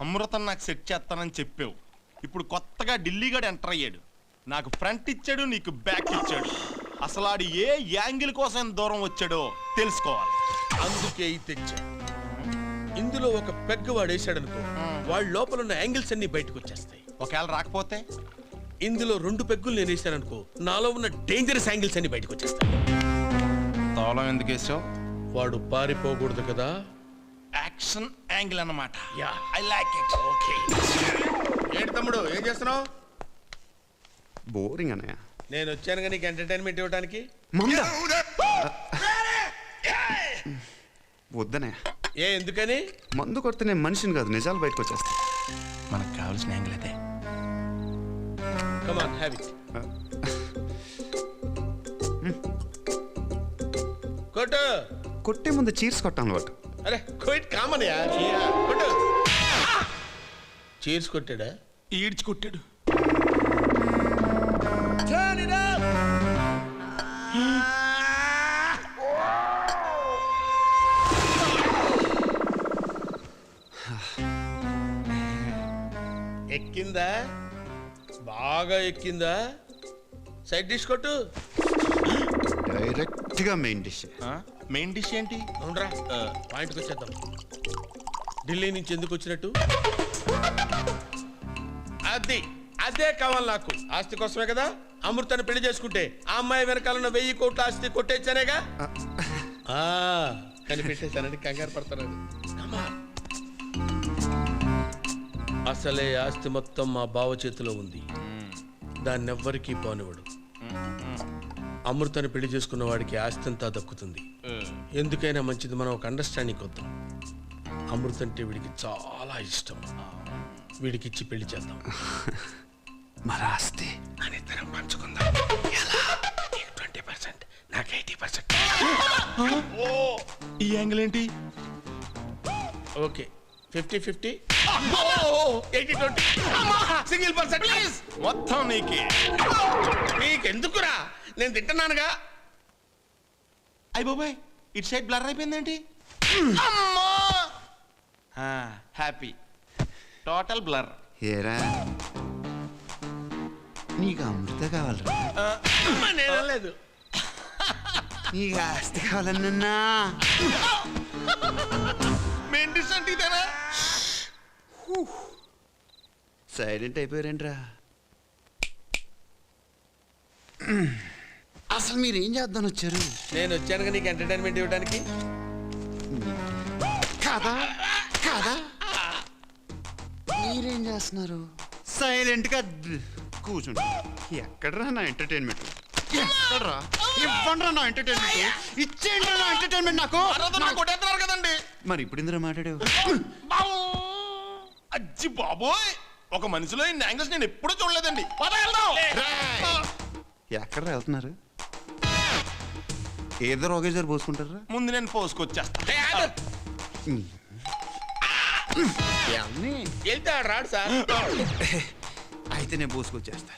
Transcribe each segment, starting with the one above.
అమృతం నాకు సెట్ చేస్తానని చెప్పావు. ఇప్పుడు కొత్తగా ఢిల్లీగాడు ఎంటర్ అయ్యాడు. నాకు ఫ్రంట్ ఇచ్చాడు, నీకు బ్యాక్ ఇచ్చాడు. అసలు ఆడు ఏ యాంగిల్ కోసం దూరం వచ్చాడో తెలుసుకోవాలి. అందుకే ఈ తెచ్చా. ఇందులో ఒక పెగ్ వాడు వేసాడనుకో, వాళ్ళ లోపల ఉన్న యాంగిల్స్ అన్ని బయటకు వచ్చేస్తాయి. ఒకవేళ రాకపోతే ఇందులో 2 పెగ్గులు నేను వేసాననుకో, నాలో ఉన్న డేంజరస్ యాంగిల్స్ అన్ని బయటకు వచ్చేస్తాయి. తాళం ఎందుకు వేసావు? వాడు పారిపోకూడదు కదా. యాక్షన్ యాంగిల్ అన్నమాట. Yeah, I like it. Okay. ఏంటి తమ్ముడు, ఏం చేస్తున్నావు? బోరింగ్ అన్నయ్య. నేను వచ్చాను కానీ నీకు ఎంటర్టైన్మెంట్ ఇవ్వడానికి. వద్దనయ్య. ఎందుకని? మందు కొడితే నేను మనిషిని కాదు, నిజాలు బయటకు వచ్చేస్తా. మనకు కావాల్సిన యాంగిల్ అదే. Come on, have it. కొట్టు. కొట్టే ముందు చీర్స్ కొట్టాను అలవాటు. అరే క్విట్ కామన్ యా. కొట్టు. చీర్స్ కొట్టాడా? ఈడ్చి కొట్టాడు. ఎక్కిందా? బాగా ఎక్కిందా? సైడ్ డిష్ కొట్టు. డైరెక్ట్ గా మెయిన్ డిష్. మెయిన్ డిష్ ఏంటి? అవునరా, పాయింట్కి వచ్చేద్దాం. ఢిల్లీ నుంచి ఎందుకు వచ్చినట్టు? అది అదే కావాలి నాకు. ఆస్తి కోసమే కదా. అమృతాన్ని పెళ్లి చేసుకుంటే ఆ అమ్మాయి వెనకాలన్న 1000 కోట్ల ఆస్తి కొట్టేచ్చానేగా. కనిపెట్టేశానని కంగారు పడతానని. అసలే ఆస్తి మొత్తం మా బావ చేతిలో ఉంది. దాన్ని ఎవ్వరికీ పోనివాడు. అమృతాన్ని పెళ్లి చేసుకున్న వాడికి ఆస్తి అంతా దక్కుతుంది. ఎందుకైనా మంచిది మనం ఒక అండర్స్టాండింగ్ వద్దాం. అమృత అంటే వీడికి చాలా ఇష్టం. వీడికి ఇచ్చి పెళ్లి చేద్దాం. మరి ఆస్తి అని ఇద్దరం పంచుకుందాం. ఎలా? 20%, నాకు 80%. ఈ యాంగిల్ ఏంటి? ఓకే, 50-50. 80-20. Single percent please. మొత్తం నీకే. నీకెందుకురా, నేను తింటున్నానుగా. అయ్య బాబాయ్, ఇటు సైడ్ బ్లర్ అయిపోయిందేంటి? హ్యాపీ. Total blur. ఏరా నీకు అమృత కావాలరా? నేను లేదు. నీకు ఆస్తి కావాలన్నా? మెయిన్ డిష్ అంటే ఇదేనా? సైలెంట్ అయిపోయారేంట్రా? అసలు మీరేం చేద్దాని వచ్చారు? నేను వచ్చానుగా నీకు ఎంటర్టైన్మెంట్ ఇవ్వడానికి. కాదా కాదా? మీరేం చేస్తున్నారు? సైలెంట్ గా కూర్చుంటా. ఎక్కడరా నా ఎంటర్టైన్మెంట్? ఎక్కడరా? ఇవ్వండి నా ఎంటర్టైన్మెంట్. ఇచ్చేయండి నా ఎంటర్టైన్మెంట్ నాకు. కొట్టేస్తున్నారు కదండి. మరి ఇప్పుడు ఇందులో మాట్లాడావు? అజ్జి బాబోయ్, ఒక మనిషిలో ఇన్ని యాంగిల్స్ నేను ఎప్పుడూ చూడలేదండి. ఎక్కడ వెళ్తున్నారు? ఏదో ఒకేసారి పోసుకుంటారా? ముందు నేను పోసుకొచ్చేస్తా. వెళ్తాడు రాడు సార్. అయితే నేను పోసుకొచ్చేస్తా.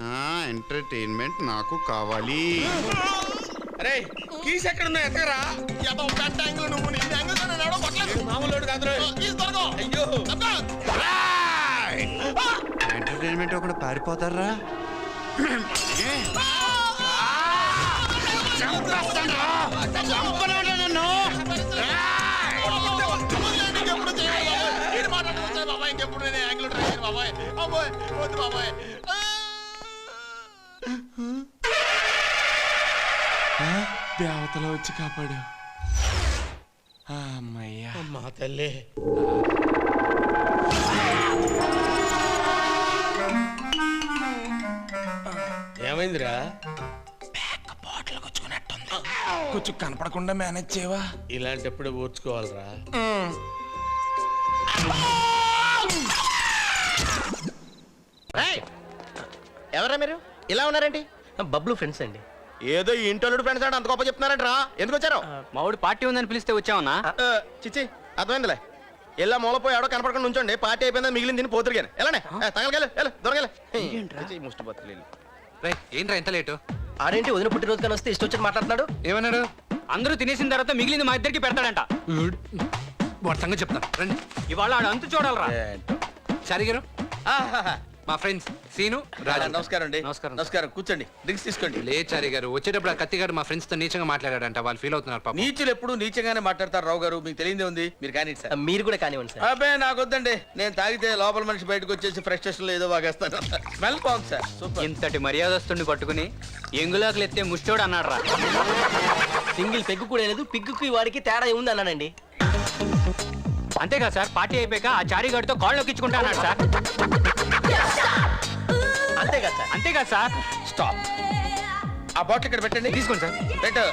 నా ఎంటర్టైన్మెంట్ నాకు కావాలి. అరే కీస్ ఎక్కడ ఉన్నాయి? ఎక్కరా? మామూలు కాదు. అయ్యో, ఎంటర్టైన్మెంట్ ఒకటి పారిపోతారా? దేవతలో వచ్చి కాపాడా. అమ్మయ్యా. అమ్మా తల్లి. ఏమైందిరా? బాటిల్ గుచ్చుకున్నట్టుంది. కొంచెం కనపడకుండా మేనేజ్ చేయవా? ఇలాంటప్పుడు ఓర్చుకోవాలరా. ఎవరా మీరు? ఇలా ఉన్నారండి? బబ్లు ఫ్రెండ్స్ అండి. ఏదో ఈ ఇంటోళ్ళు ఫ్రెండ్స్ అంటే అంత గొప్ప చెప్తున్నారంటరా. ఎందుకు వచ్చారు? మా ఊడి పార్టీ ఉందని పిలిస్తే వచ్చామన్నా. చిచ్చి అర్థమైందిలే. ఎలా మూలపోయి ఆడో కనపడకుండా ఉంచండి. పార్టీ అయిపోయిందా మిగిలిన తిని పోతురు కానీ ఎలానే తగలగల దొరగలే ముష్టి బతులు. ఏంట్రా ఎంత లేటు? ఆడేంటి వదిన పుట్టినరోజు కానీ వస్తే ఇష్టం వచ్చి మాట్లాడుతున్నాడు. ఏమన్నాడు? అందరూ తినేసిన తర్వాత మిగిలింది మా ఇద్దరికి పెడతాడంట. వాడి సంగతి చెప్తాను రండి. ఇవాళ ఆడు అంతు చూడాలరా. చారి గారు మా ఫ్రెండ్స్ సీను రాజు. నమస్కారం అండి. నమస్కారం. నమస్కారం, కూర్చోండి, డ్రింక్స్ తీసుకోండి. లే చారి గారు, వచ్చేటప్పుడు ఆ కత్తిగాడు మా ఫ్రెండ్స్ తో నీచంగా మాట్లాడాడంట. వాళ్ళు ఫీల్ అవుతున్నారు పాపం. నీచులు ఎప్పుడు నీచంగానే మాట్లాడతారు రావు గారు, మీకు తెలియదే ఉంది. మీరు కానీ సార్. మీరు కూడా కానివ్వండి సార్. అబ్బాయి నాకు వద్దండి, నేను తాగితే లోపల మనిషి బయటకు వచ్చేసి ఫ్రస్ట్రేషన్ లో ఏదో వాగేస్తాను. స్మెల్ బాగుంది సార్, సూపర్. ఇంతటి మర్యాదస్తుని పట్టుకుని ఎంగులాకులు ఎత్తే ముష్టోడు అన్నాడు రా. సింగిల్ పెగ్గు కూడా లేదు, పిగ్గుకి వాడికి తేడా ఉంది అన్నానండి. అంతేకాదు సార్, పార్టీ అయిపోయాక ఆ చారిగాడితో కాళ్ళు ఎక్కించుకుంటా అన్నాడు సార్. అంతేగా సార్. అంతేకాదు సార్. స్టాప్. ఆ బాటిల్ ఇక్కడ పెట్టండి. తీసుకోండి సార్. పెట్టు.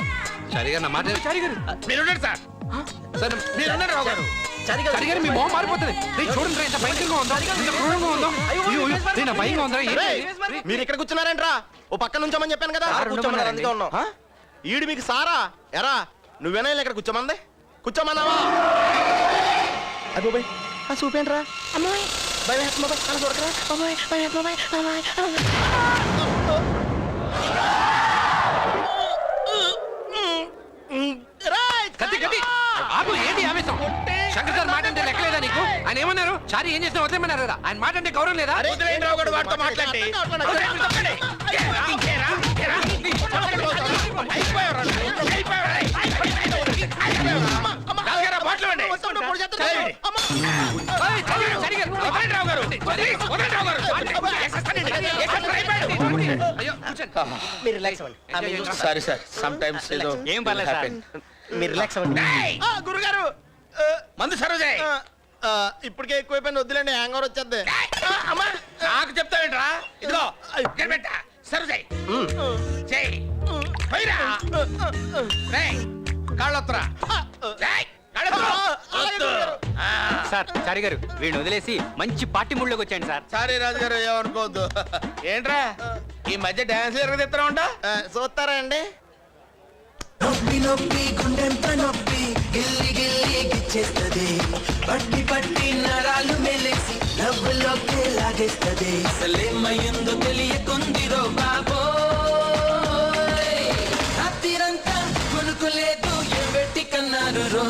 చారిగారు నా మాట చారిగారు మీరు ఉండండి సార్. సార్ మీరు ఉండండి రావు గారు. చారిగారు మీ మొహం మారిపోతుంది. రేయ్, చూడండి రేయ్, ఎంత భయంకరంగా ఉందో, ఎంత క్రూరంగా ఉందో. అయ్యో, రేయ్, నా భయంగా ఉందా? రేయ్, మీరు ఇక్కడ కూర్చున్నారేంట్రా? ఓ పక్క నుంచోమని చెప్పాను కదా. సార్ కూర్చోమన్నారు, ఉండమన్నారండి. అందుకే ఉన్నాం. ఈడు మీకు సారా ఎరా? నువ్వేనా ఇక్కడ కూర్చోమంది? కూర్చోమన్నావా? అదో బై ఆ చూపేంట్రా. అమ్మాయి భయం వేస్తుంది బాబాయ్, అలా చూడకరా బాబాయ్, భయం వేస్తుంది బాబాయ్, అమ్మాయి, కత్తి కత్తి ఆపు. ఏంటి ఆవేశం? శంకర్ సార్ మాట అంటే లెక్కలేదా నీకు? ఆయన ఏమన్నారు? చారి ఏం చేసినా వదిలేమన్నారు కదా. ఆయన మాట అంటే గౌరవం లేదా? వదిలేయండి రావు గారు, వాడితో మాట్లాడి. ఏయ్, చారిగారు, వదలండి రావు గారు. వదలండి రావు గారు. అయ్యో, కూర్చోండి. మీరు రిలాక్స్ అవ్వండి. సారీ సార్, సమ్ టైమ్స్ ఏదో ఏం పర్లేదు సార్. మీరు రిలాక్స్ అవ్వండి. గురుగారు మందు సరోజే. ఇప్పటికే ఎక్కువైపోయింది, వద్దులేండి, హ్యాంగ్ ఓవర్ వచ్చేద్ది. నాకు చెప్తావేంట్రా? ఇదిగో ఇక్కడ పెట్ట సరోజే. చెయ్ పైరా. రేయ్, కాళ్ళొత్తరా. రేయ్, కాళ్ళొత్తరా. సార్ చారిగారు, వీడిని వదిలేసి మంచి పార్టీ మూడ్లోకి వచ్చాయండి సార్. సారీ రాజు గారు, ఏమనుకోవద్దు. ఏంట్రా ఈ మధ్య డాన్స్ ఎరగదిస్తా ఉంటా? చూస్తారా అండి? నొప్పి నొప్పి గుండెంత నొప్పి గిల్లి గిల్లి గిచ్చేస్తది పట్టి పట్టి నరాలు మెలిసి నవ్వులోకి లాగేస్తది అసలేమయ్యిందో తెలియకుందిరో బాబోయ్ రాత్రిరంతా కొనుకోలేదు ఏ పెట్టి కన్నారు రో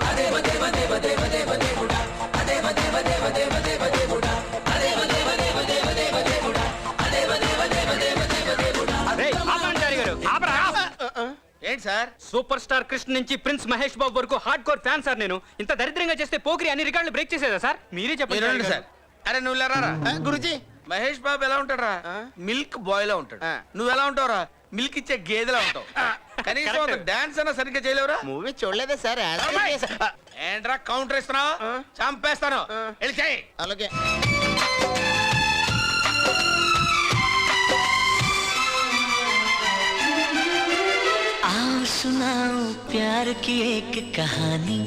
అదేవ దేవ దేవ దేవ దేవ దేవుడా అదేవ దేవ దేవ దేవ దేవ దేవుడా అదేవ దేవ దేవ దేవ దేవ దేవుడా అదేవ దేవ దేవ దేవ దేవ దేవుడా రేయ్, ఆపండి చారిగారు, ఆపరా. ఏంటి సార్? సూపర్ స్టార్ కృష్ణ నుంచి ప్రిన్స్ మహేష్ బాబు వరకు హార్డ్ కోర్ ఫ్యాన్ సార్ నేను. ఇంత దరిద్రంగా చేస్తే పోకిరి అన్ని రికార్డులు బ్రేక్ చేసేదా సార్? మీరే చెప్పండి మీరు చారి సార్. గారు. అరే నువ్వు లేరా గురుజీ. మహేష్ బాబు ఎలా ఉంటాడురా? మిల్క్ బాయ్ లా ఉంటాడు. నువ్వు ఎలా ఉంటావురా? మిల్క్ ఇచ్చే గేదెలా ఉంటావు. కనీసం డాన్స్ అన్న సరిగ్గా చేయలేవురా? మూవీ చూడలేదే సార్. ఏంట్రా కౌంటర్ ఇస్తున్నావు? చంపేస్తాను. వెళ్ళి చెయ్యి. అలాగే. आओ सुनाओ प्यार की एक कहानी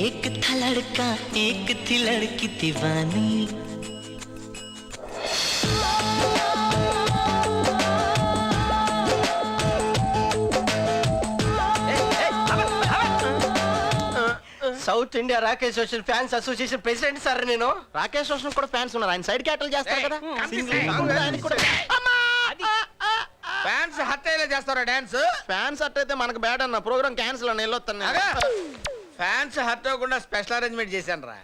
एक था लड़का एक थी लड़की दीवानी South India Rakesh Roshan fans association president sir నేను. రాకేష్ రోషన్ కూడా ఫ్యాన్స్ ఉన్నారు. ఆయన సైడ్ క్యాటల్ చేస్తారు కదా. ఫ్యాన్స్ హట్ అయ్యేలా చేస్తారా డాన్స్? ఫ్యాన్స్ హట్ అయితే మనకు బ్యాడ్ అన్న. ప్రోగ్రామ్ క్యాన్సిల్ అన్న. వెళ్ళొస్తాను. ఫ్యాన్స్ హట్ అవ్వకుండా స్పెషల్ అరేంజ్మెంట్ చేశాను రా.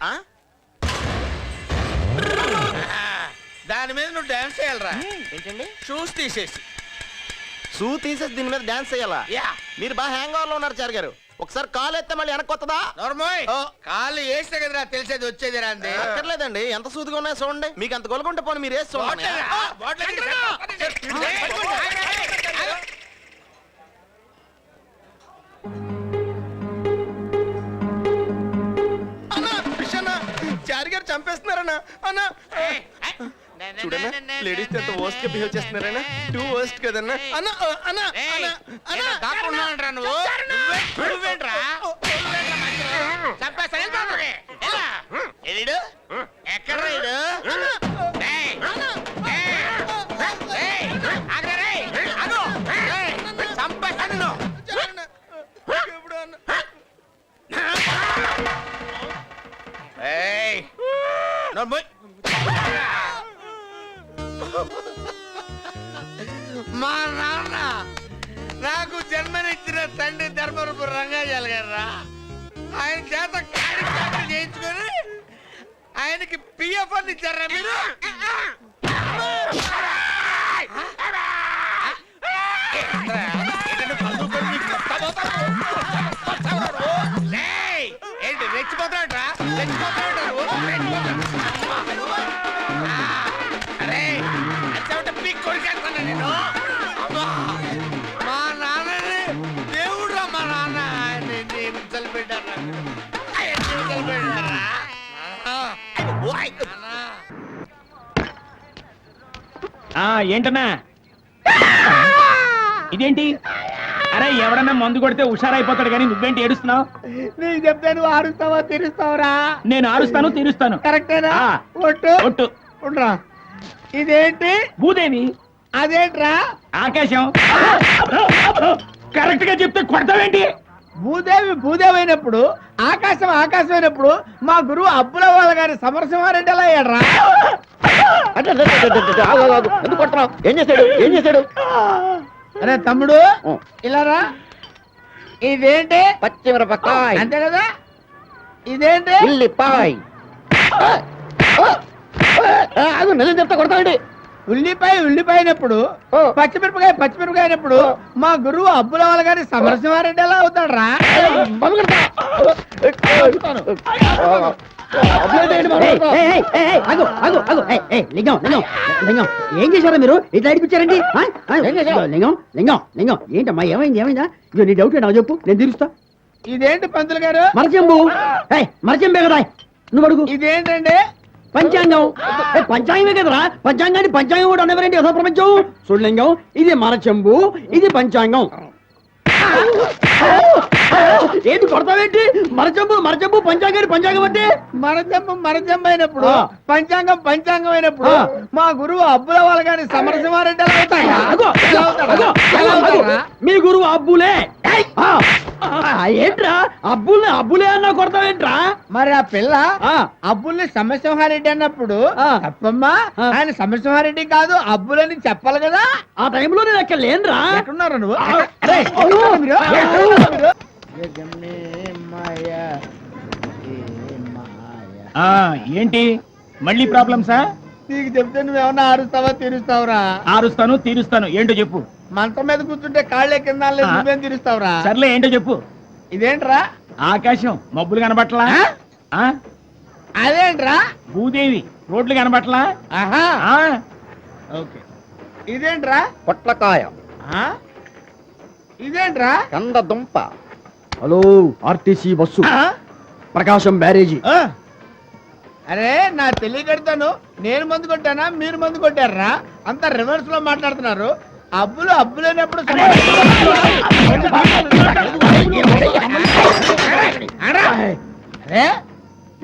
దాని మీద నువ్వు డాన్స్ చేయాలరా. ఏంటండి? షూస్ తీసేసి. షూ తీసేసి దీని మీద డాన్స్ చేయాలా? మీరు బాగా హ్యాంగ్ ఓవర్ లో ఉన్నారు చార్ గారు. ఒకసారి కాల్ ఎత్తే మళ్ళీ వెనక్కి వస్తుందా? నోర్మోయ్, కాళ్ళు వేస్తే కదరా తెలిసేది వచ్చేది రాంది. అక్కర్లేదండి, ఎంత సూదిగా ఉన్నాయో చూడండి. మీకు అంత గొలుగుంటే పోనీ మీరు వేసి చూడండి. చారి గారు చంపేస్తున్నారన్నా. అన్నా చూడన్నా లేడీస్ ఎంత వర్స్ట్ గా బిహేవ్ చేస్తున్నారన్నా. టూ వర్స్ట్ కదన్నా. అన్నా అన్నా దాక్కున్నావంటరా నువ్వు? నువ్వేంట్రా చంపేస్తా. ఎక్కడ చంపేస్తా నిన్ను. మా నాన్న నాకు జన్మనిచ్చిన తండ్రి ధర్మరూపు రంగాజల ఆయనకి పిఎఫ్ అని ఇచ్చారా మీరు? ఏంటి రెచ్చిపోతాడరా? అరే అచ్చవట పీక్ కొరికేస్తాను నేను. మా నాన్నని దేవుడు మా నాన్న హింసలు పెట్టారా? హింసలు పెట్టారా? ఏంటన్నా ఇదేంటి? అరే ఎవడన్నా మందు కొడితే హుషారైపోతాడు కానీ నువ్వేంటి ఏడుస్తున్నావు? నీకు చెప్తే నువ్వు ఆరుస్తావా తీరుస్తావురా? నేను ఆరుస్తాను తీరుస్తాను. కరెక్టేనా? ఆ. ఒట్టు ఒట్టు. ఉండ్రా. ఇదేంటి? భూదేవి. అదేంట్రా? ఆకాశం. కరెక్ట్ గా చెప్తే కొడతావేంటి? భూదేవి అయినప్పుడు ఆకాశం అయినప్పుడు మా గురువు అబ్బుల వాళ్ళ గారి సమరసింహారెడ్డి ఎలా అయ్యాడ్రా? ఎందుకు కొడుతున్నావు? ఏం చేశాడు? అరే తమ్ముడు ఇలా రా. ఇదేంటి? పచ్చిమిరపకాయ. అంతే కదా. ఇదేంటి? ఉల్లిపాయ. నిజం చెప్తా కొడతాండి. ఉల్లిపాయ అయినప్పుడు పచ్చిమిరపకాయ అయినప్పుడు మా గురువు అబ్బుల వాళ్ళ గారి సమరసింహారెడ్డి ఎలా అవుతాడ్రా? ఏం చేశారా మీరు? ఇట్లా అడిపించారండి. లింగం ఏంటమ్మా? ఏమైందా? నీ డౌట్ నాకు చెప్పు, నేను తీరుస్తా. ఇదేంటి పంతులు గారు? మరచెంబే కదా నువ్వు అడుగు. ఇదేంటండి? పంచాంగం. పంచాంగమే కదరా. పంచాంగాన్ని పంచాంగం కూడా అనేవరేంటి యథా ప్రపంచం? చూడలింగం, ఇది మరచెంబు, ఇది పంచాంగం. ఏంటి కొడతావేంటి? మరచెంబు పంచాంగం అంటే మరజంబు అయినప్పుడు పంచాంగం అయినప్పుడు మా గురువు అబ్బుల వాళ్ళ గారి సమరసింహారెడ్డి ఎలా అవుతాడా? మీ గురువు అబ్బులే. ఏంట్రా అబ్బులే అన్నా కొడతావేంట్రా? మరి ఆ పిల్ల అబ్బుల్ని సమరసింహారెడ్డి అన్నప్పుడు తప్పమ్మా, ఆయన సమరసింహారెడ్డి కాదు అబ్బులని చెప్పాలి కదా. ఆ టైంలో నేను అక్కడ లేనురా. ఎక్కడున్నారా నువ్వు? ఏంటి మళ్ళీ ప్రాబ్లమ్సా? నీకు చెప్తే నువ్వేమన్నా ఆరుస్తావా తీరుస్తావురా? ఆరుస్తాను తీరుస్తాను. ఏంటో చెప్పు. మంచం మీద కూర్చుంటే కాళ్ళే కింద లేదు, నువ్వేం తీరుస్తావురా? సర్లే ఏంటో చెప్పు. ఇదేంట్రా? ఆకాశం మబ్బులు కనబట్లా? అదేంట్రా? భూదేవి రోడ్లు కనబట్లా? ఆహా. ఓకే. ఇదేంట్రా? పొట్లకాయ. ఇదేంట్రా? కంద దుంప. హలో, ఆర్టీసీ బస్సు, ప్రకాశం బ్యారేజీ. అరే నా తెలియకడతాను. నేను మందు కొట్టానా మీరు మందు కొట్టారా? అంతా రివర్స్ లో మాట్లాడుతున్నారు. అబ్బులేనప్పుడు అరే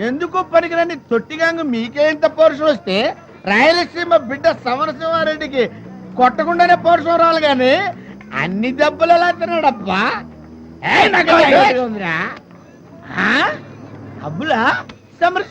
ఎందుకు పనికిరండి తొట్టిగాంగు మీకే ఇంత పౌరుషం వస్తే రాయలసీమ బిడ్డ సమరసింహారెడ్డికి కొట్టకుండానే పౌరుషం రావాలి గాని అన్ని దెబ్బలు ఎలా తిన్నాడబ్బా? ఉందిరా అబ్బులా సమరసింహ